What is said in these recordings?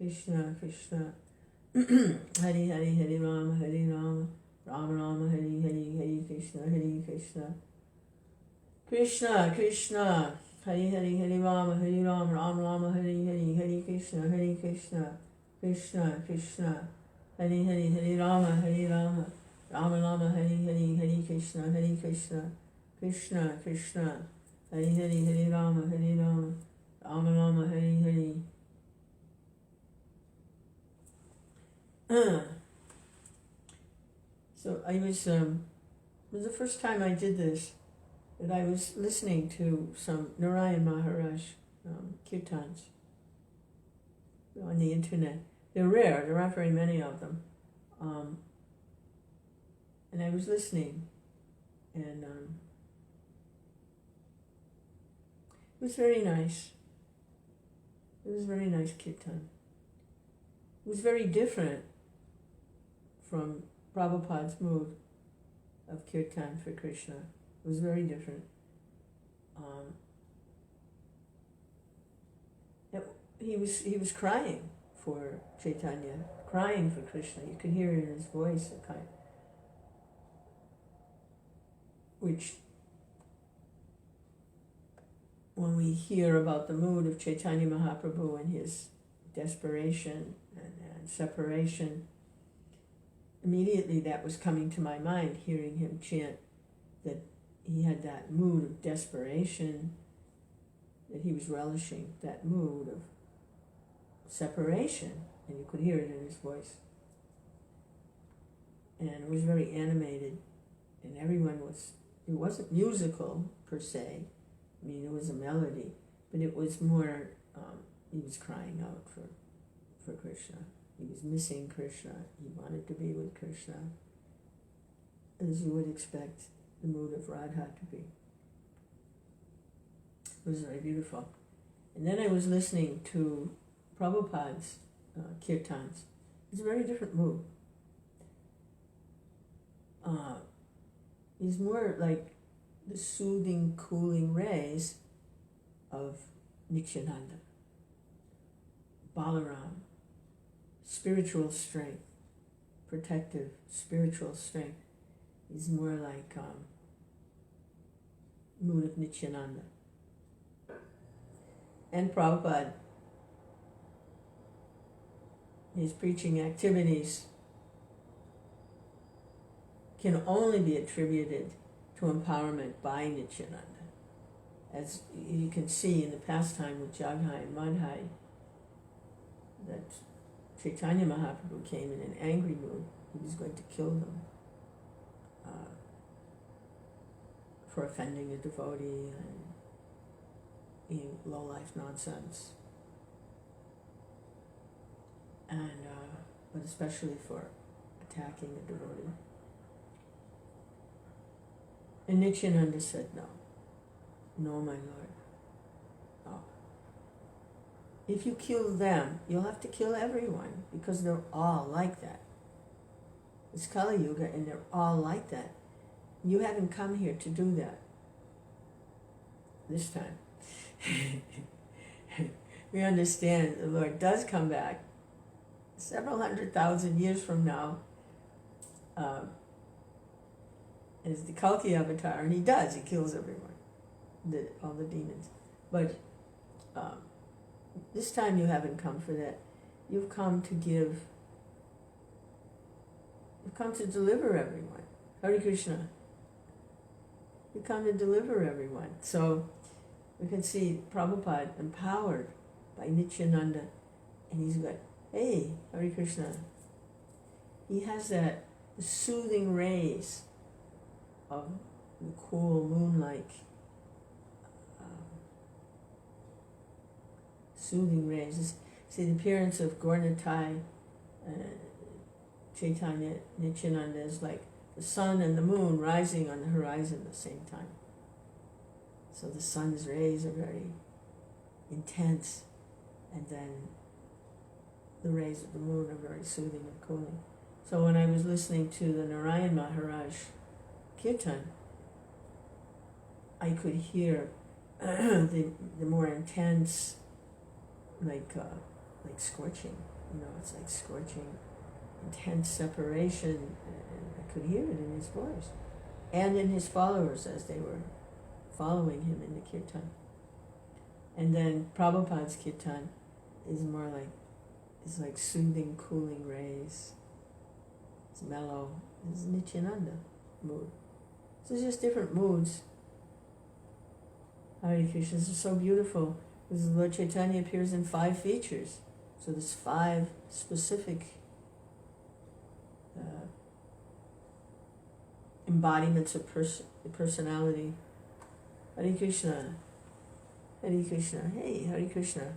Krishna Krishna, Hare Hare, Hare Rama, Rama Rama, Hare Hare, Hare Krishna, Hare Krishna, Krishna Krishna, Hare Hare, Hare Rama, Rama Rama, Hare Hare, Hare Krishna, Hare Krishna, Krishna Krishna, Hare Hare, Hare Rama, Rama Rama, Hare Hare, Hare Krishna, Hare Krishna, Krishna Krishna, Hare Hare, Hare Rama, Rama Rama, Hare Hare. So I was, it was the first time I did this, that I was listening to some Narayan Maharaj kirtans on the internet. They're rare, there aren't very many of them. And I was listening, and it was very nice. It was very nice kirtan. It was very different from Prabhupada's mood of kirtan for Krishna. It was very different. He was crying for Chaitanya, crying for Krishna. You could hear it in his voice, which, when we hear about the mood of Chaitanya Mahaprabhu and his desperation and separation, immediately that was coming to my mind, hearing him chant that he had that mood of desperation, that he was relishing that mood of separation, and you could hear it in his voice. And it was very animated, and everyone was, it wasn't musical per se, I mean it was a melody, but it was more, he was crying out for Krishna. He was missing Krishna. He wanted to be with Krishna, as you would expect the mood of Radha to be. It was very beautiful. And then I was listening to Prabhupada's kirtans. It's a very different mood. It's more like the soothing, cooling rays of Nityananda, Balaram, spiritual strength, protective spiritual strength. Is more like mood of Nityananda. And Prabhupada, his preaching activities can only be attributed to empowerment by Nityananda. As you can see in the pastime with Jagai and Madhai, that Chaitanya Mahaprabhu came in an angry mood. He was going to kill them for offending a devotee and being low-life nonsense. And but especially for attacking a devotee. And Nityananda said, no, my Lord. No. If you kill them, you'll have to kill everyone, because they're all like that. It's Kali Yuga, and they're all like that. You haven't come here to do that this time. We understand the Lord does come back several 100,000 years from now as the Kalki avatar, and he does, he kills everyone, all the demons. But this time you haven't come for that. You've come to deliver everyone. Hare Krishna. You come to deliver everyone. So we can see Prabhupada empowered by Nityananda, and he's got, hey, Hare Krishna. He has that soothing rays of the cool moon-like soothing rays. See, the appearance of Gaurnatai, Chaitanya, Nityananda is like the sun and the moon rising on the horizon at the same time. So the sun's rays are very intense, and then the rays of the moon are very soothing and cooling. So when I was listening to the Narayan Maharaj kirtan, I could hear the more intense, like scorching it's like scorching, intense separation, and I could hear it in his voice, and in his followers as they were following him in the kirtan. And then Prabhupada's kirtan is more like, it's like soothing, cooling rays. It's mellow. It's Nityananda mood. So it's just different moods. Hare Krishna, this is so beautiful. Because Lord Chaitanya appears in 5 features. So there's 5 specific embodiments of personality. Hare Krishna. Hare Krishna. Hey, Hare Krishna.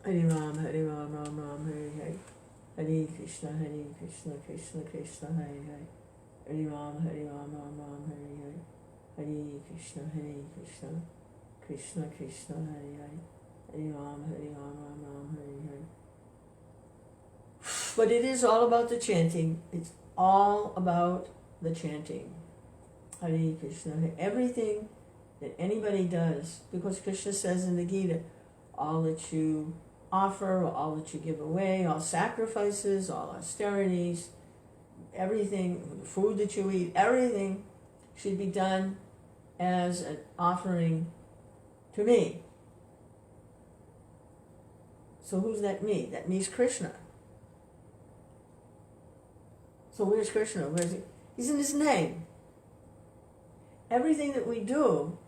Hare Ram, Ram Ram, Hare Hare. Hare Krishna, Krishna Krishna, Hare Hare. Hare Ram, Ram Ram, Hare Hare. Hare Krishna, Krishna Krishna, Hare Hare. Hare Ram, Ram Hare Hare. But it is all about the chanting. It's all about the chanting. Hare Krishna. Everything that anybody does, because Krishna says in the Gita, all that you offer, all that you give away, all sacrifices, all austerities, everything, the food that you eat, everything should be done as an offering to me. So who's that me? That me's Krishna. So where's Krishna? Where's he? He's in his name. Everything that we do,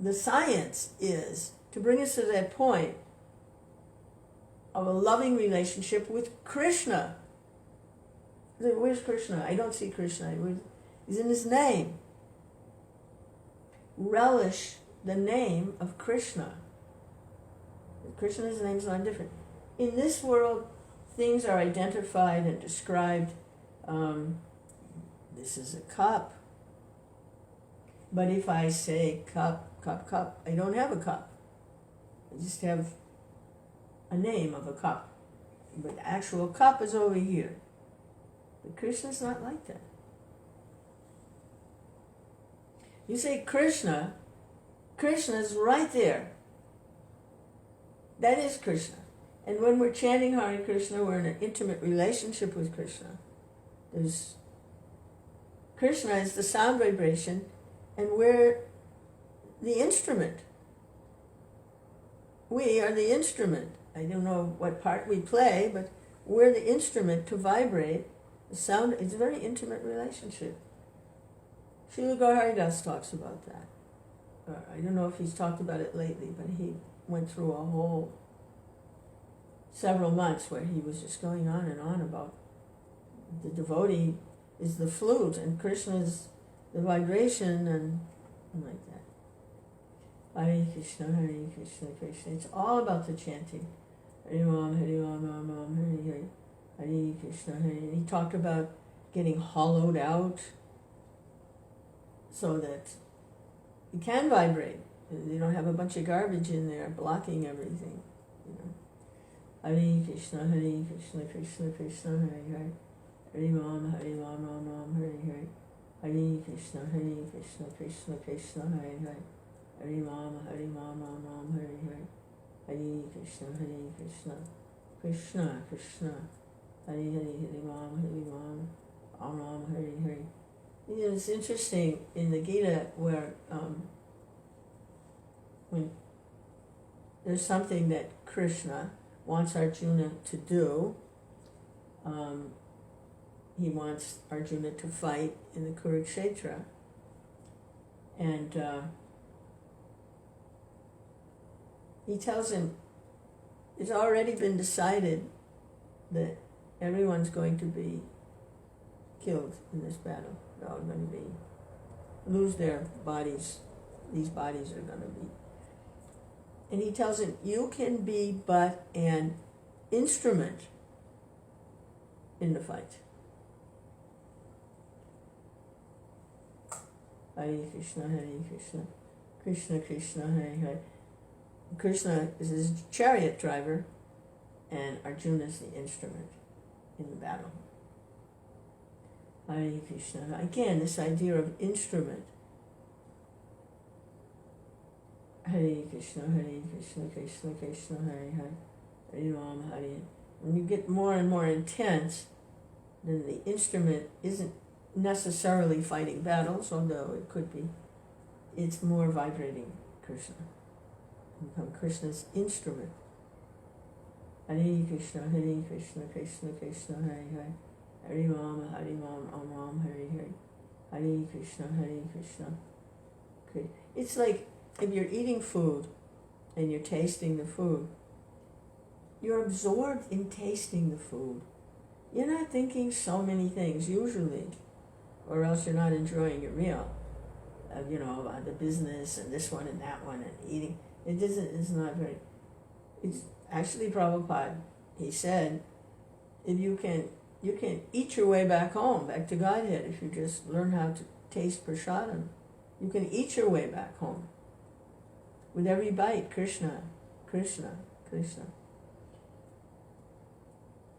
the science is to bring us to that point of a loving relationship with Krishna. Where's Krishna? I don't see Krishna. He's in his name. Relish the name of Krishna. Krishna's name is not different. In this world, things are identified and described. This is a cup. But if I say cup, I don't have a cup. I just have a name of a cup. But the actual cup is over here. But Krishna's not like that. You say Krishna, Krishna's right there. That is Krishna. And when we're chanting Hare Krishna, we're in an intimate relationship with Krishna. Krishna is the sound vibration, and we're the instrument. We are the instrument. I don't know what part we play, but we're the instrument to vibrate. The sound is a very intimate relationship. Srila Haridas talks about that. I don't know if he's talked about it lately, but he went through a whole several months where he was just going on and on about the devotee is the flute and Krishna is the vibration and like that. Hare Krishna, Krishna. It's all about the chanting. Hare Ram, Ram, Hare Hare. Hare Krishna, Hare. And he talked about getting hollowed out so that you can vibrate. You don't have a bunch of garbage in there blocking everything. Hare Krishna, Krishna Krishna, Hare Hare. Hare Ram, Ram, Hare Hare. Hare Krishna, Krishna Krishna, Hare Hare. Hare Ram, Ram, Hare Hare. Hare Krishna, Krishna Krishna, Hare Hare. Hare Ram, Ram, Hare Hare. It's interesting in the Gita where when there's something that Krishna wants Arjuna to do, he wants Arjuna to fight in the Kurukshetra, and he tells him it's already been decided that everyone's going to be killed in this battle. They're all going to lose their bodies. These bodies are going to be. And he tells him, you can be but an instrument in the fight. Hare Krishna, Krishna Krishna, Hare Hare. Krishna is his chariot driver, and Arjuna is the instrument in the battle. Hare Krishna. Again, this idea of instrument. Hare Krishna, Krishna Krishna, Hare Hare, Hare Rama, Hare. When you get more and more intense, then the instrument isn't necessarily fighting battles, although it could be. It's more vibrating Krishna. You become Krishna's instrument. Hare Krishna, Krishna Krishna, Hare Hare, Hare Rama, Ram Ram, Hare Hare, Hare Krishna, Krishna. Okay. It's like if you're eating food and you're tasting the food, you're absorbed in tasting the food. You're not thinking so many things usually, or else you're not enjoying your meal. About the business and this one and that one and eating. It's not very, it's actually Prabhupada, he said, if you can eat your way back home, back to Godhead, if you just learn how to taste prasadam. You can eat your way back home. With every bite, Krishna, Krishna, Krishna.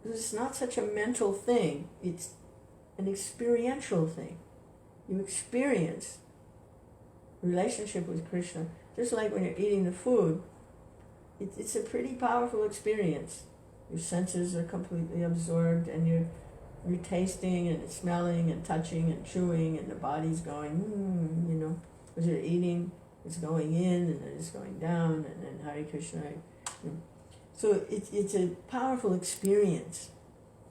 It's not such a mental thing, it's an experiential thing. You experience relationship with Krishna, just like when you're eating the food. It's a pretty powerful experience. Your senses are completely absorbed, and you're tasting and smelling and touching and chewing, and the body's going, as you're eating, it's going in and then it's going down, and then Hare Krishna. So it's a powerful experience,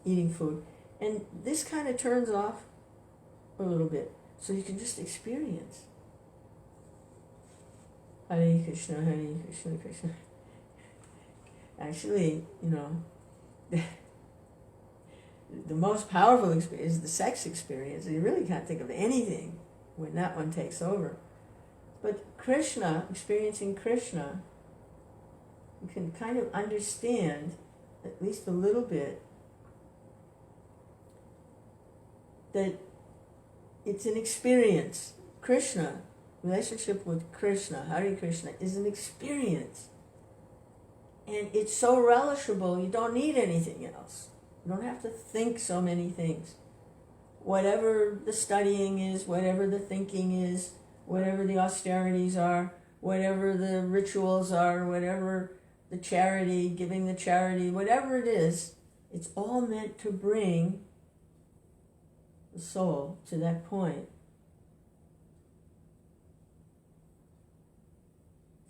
eating food. And this kind of turns off a little bit, so you can just experience. Hare Krishna, Krishna Krishna. Actually, the most powerful experience is the sex experience. You really can't think of anything when that one takes over. But Krishna, experiencing Krishna, you can kind of understand, at least a little bit, that it's an experience. Krishna, relationship with Krishna, Hare Krishna, is an experience. And it's so relishable, you don't need anything else. You don't have to think so many things. Whatever the studying is, whatever the thinking is, whatever the austerities are, whatever the rituals are, whatever the charity, giving the charity, whatever it is, it's all meant to bring the soul to that point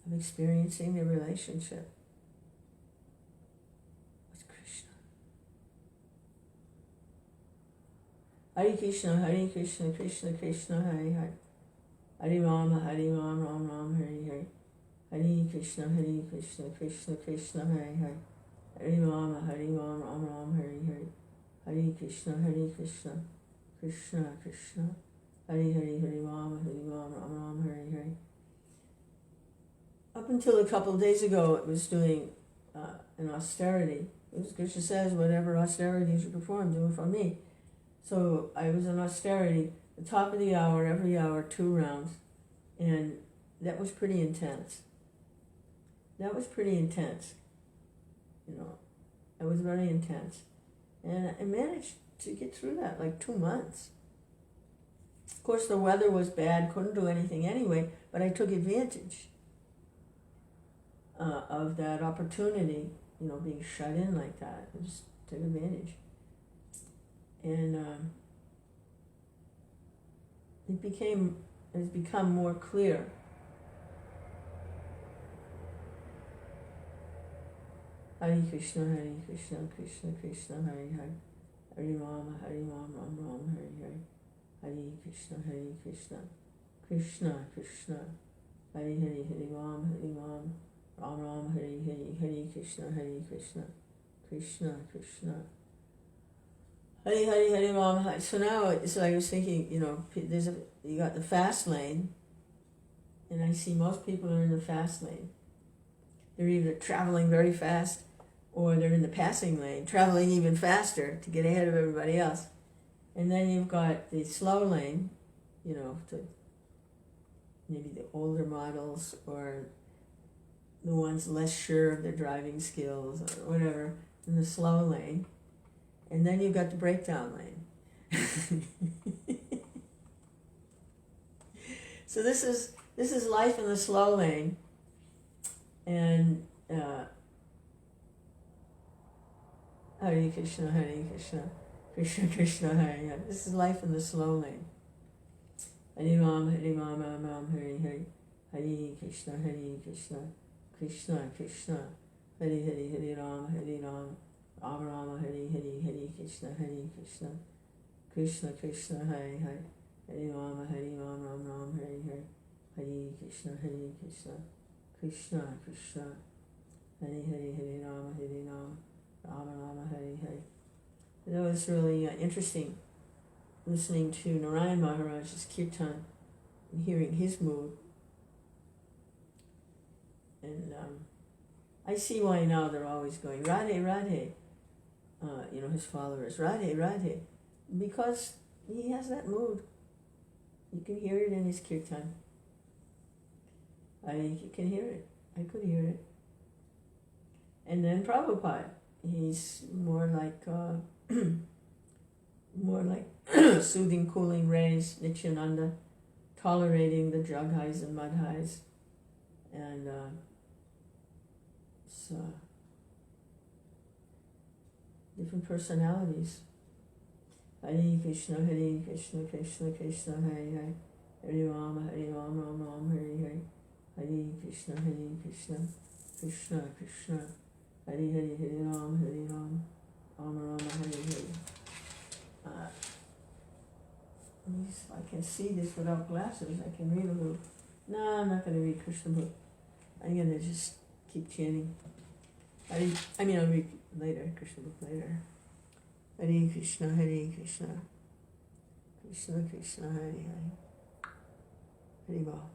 of experiencing the relationship with Krishna. Hare Krishna, Krishna Krishna, Hare Hare. Hare Rama, Ram Ram, Hare Hare. Hare Krishna, Krishna Krishna, Hare Hare. Hare Rama, Ram Ram, Hare Hare. Hare Krishna, Krishna Krishna, Hare Hare, Hare Rama, Ram Ram, Hare Hare. Up until a couple of days ago, it was doing an austerity. Krishna says, whatever austerities you perform, do it for me. So I was in austerity, the top of the hour, every hour, 2 rounds, and that was pretty intense. That was very intense. And I managed to get through that, like 2 months. Of course, the weather was bad, couldn't do anything anyway, but I took advantage of that opportunity, being shut in like that. I just took advantage. And it has become more clear. Hare Krishna, Krishna Krishna, Hare Hare. Hare Rama, Ram Ram, Hare Hare. Hare Krishna, Krishna Krishna, Hare Hare, Hare Rama, Ram Ram, Hare Hare. Hare Krishna, Krishna Krishna, Hare Hare, Hare Rama. So now it's like I was thinking, you got the fast lane, and I see most people are in the fast lane. They're either traveling very fast, or they're in the passing lane, traveling even faster to get ahead of everybody else. And then you've got the slow lane, to maybe the older models or the ones less sure of their driving skills or whatever, in the slow lane. And then you've got the breakdown lane. So this is life in the slow lane. And Hare Krishna, Krishna Krishna, Hare Hare. This is life in the slow lane. Hare Rama, Ram Ram, Hare Hare. Hare Krishna, Krishna Krishna, Hare Hare, Hare Rama, Rama Rama, Hare Hare, Hare Krishna, Krishna Krishna, Hare Hare. Hare Rama, Ram Ram, Hare Hare. Hare Krishna, Krishna Krishna, Hare Hare, Hare Rama, Rama Rama, Hare Hare. That was really interesting, listening to Narayan Maharaj's kirtan and hearing his mood. And I see why now they're always going, Radhe, Radhe, his followers, Radhe, Radhe, because he has that mood. You can hear it in his kirtan. You can hear it. I could hear it. And then Prabhupada, he's more like soothing, cooling rays, Nityananda, tolerating the drug highs and mud highs. And different personalities. Hare Krishna, Krishna Krishna, Hare Hare. Hare Rama, Ram Ram, Hare Hare. Hare Krishna, Krishna Krishna, Hare Hare, Hare Rama, Rama Rama, Hare Hare. If I can see this without glasses, I can read a little. No, I'm not going to read Krishna book. I'm going to just keep chanting. I'll read later, Krishna book later. Hare Krishna, Krishna Krishna, Hare Hare. Hare Bal.